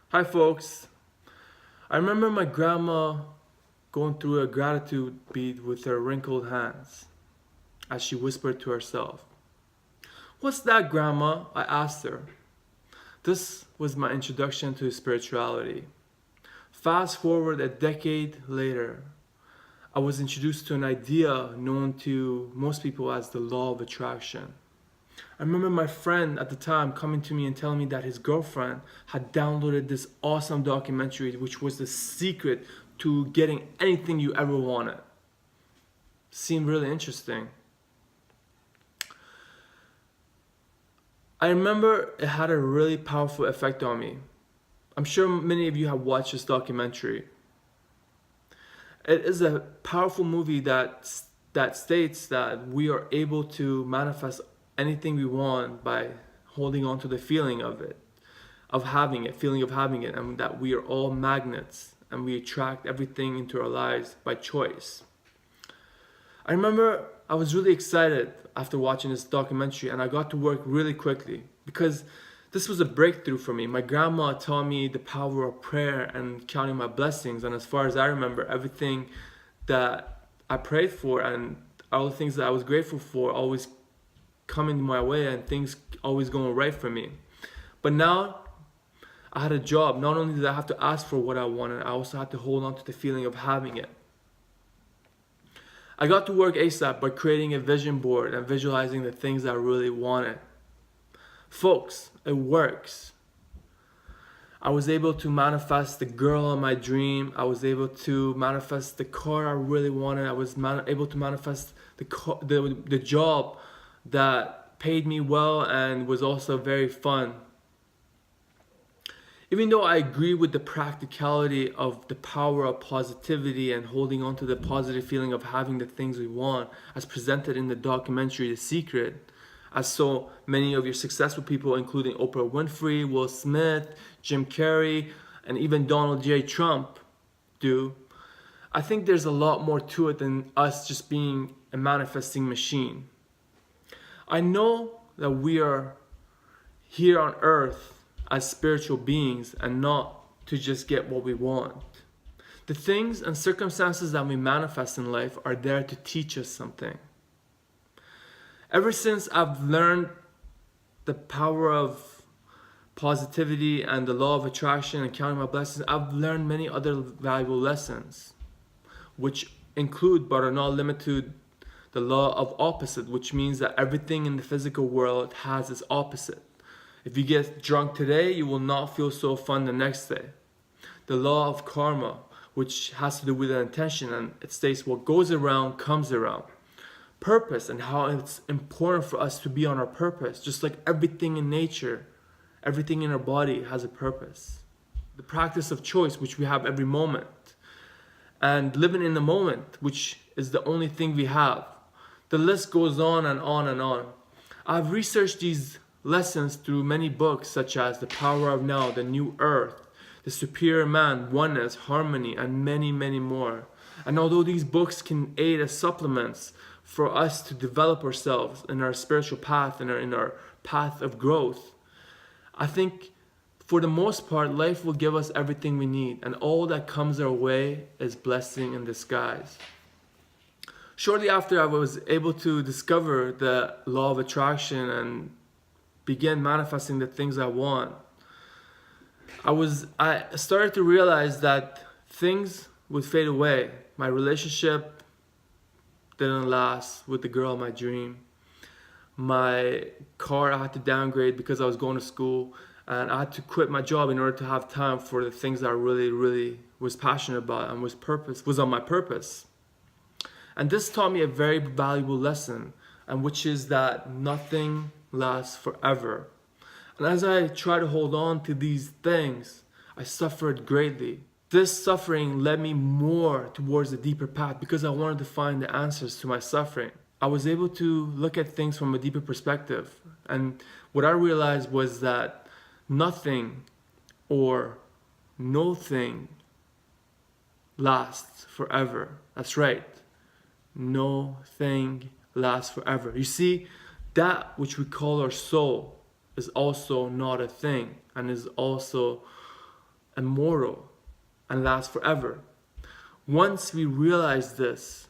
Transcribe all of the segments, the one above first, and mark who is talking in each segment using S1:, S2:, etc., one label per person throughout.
S1: Hi, folks. I remember my grandma going through a gratitude bead with her wrinkled hands as she whispered to herself. "What's that, Grandma?" I asked her. This was my introduction to spirituality. Fast forward a decade later, I was introduced to an idea known to most people as the law of attraction. I remember my friend at the time coming to me and telling me that his girlfriend had downloaded this awesome documentary, which was the secret to getting anything you ever wanted. Seemed really interesting. I remember it had a really powerful effect on me. I'm sure many of you have watched this documentary. It is a powerful movie that states that we are able to manifest anything we want by holding on to the feeling of it, of having it, feeling of having it, and that we are all magnets and we attract everything into our lives by choice. I remember I was really excited after watching this documentary, and I got to work really quickly because this was a breakthrough for me. My grandma taught me the power of prayer and counting my blessings, and as far as I remember, everything that I prayed for and all the things that I was grateful for always coming my way and things always going right for me. But now I had a job. Not only did I have to ask for what I wanted, I also had to hold on to the feeling of having it. I got to work ASAP by creating a vision board and visualizing the things I really wanted. Folks, it works. I was able to manifest the girl of my dream. I was able to manifest the car I really wanted. I was able to manifest the job that paid me well and was also very fun. Even though I agree with the practicality of the power of positivity and holding on to the positive feeling of having the things we want, as presented in the documentary The Secret, as so many of your successful people, including Oprah Winfrey, Will Smith, Jim Carrey, and even Donald J. Trump do, I think there's a lot more to it than us just being a manifesting machine. I know that we are here on earth as spiritual beings and not to just get what we want. The things and circumstances that we manifest in life are there to teach us something. Ever since I've learned the power of positivity and the law of attraction and counting my blessings, I've learned many other valuable lessons, which include but are not limited to the law of opposite, which means that everything in the physical world has its opposite. If you get drunk today, you will not feel so fun the next day. The law of karma, which has to do with an intention, and it states what goes around comes around. Purpose and how it's important for us to be on our purpose, just like everything in nature, everything in our body has a purpose. The practice of choice, which we have every moment, and living in the moment, which is the only thing we have. The list goes on and on and on. I've researched these lessons through many books such as The Power of Now, The New Earth, The Superior Man, Oneness, Harmony, and many, many more. And although these books can aid as supplements for us to develop ourselves in our spiritual path and in our path of growth, I think for the most part, life will give us everything we need, and all that comes our way is blessing in disguise. Shortly after I was able to discover the law of attraction and begin manifesting the things I want, I started to realize that things would fade away. My relationship didn't last with the girl of my dream. My car I had to downgrade because I was going to school, and I had to quit my job in order to have time for the things that I really, really was passionate about and was on my purpose. And this taught me a very valuable lesson, and which is that nothing lasts forever. And as I try to hold on to these things, I suffered greatly. This suffering led me more towards a deeper path because I wanted to find the answers to my suffering. I was able to look at things from a deeper perspective. And what I realized was that nothing or no thing lasts forever. That's right. No thing lasts forever. You see, that which we call our soul is also not a thing and is also immortal and last forever. Once we realize this,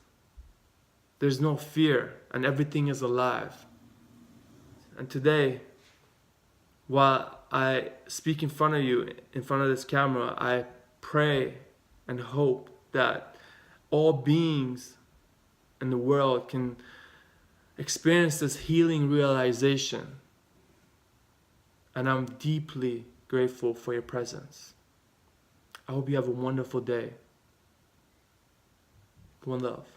S1: there's no fear and everything is alive. And today, while I speak in front of you, in front of this camera, I pray and hope that all beings in the world can experience this healing realization. And I'm deeply grateful for your presence. I hope you have a wonderful day. One love.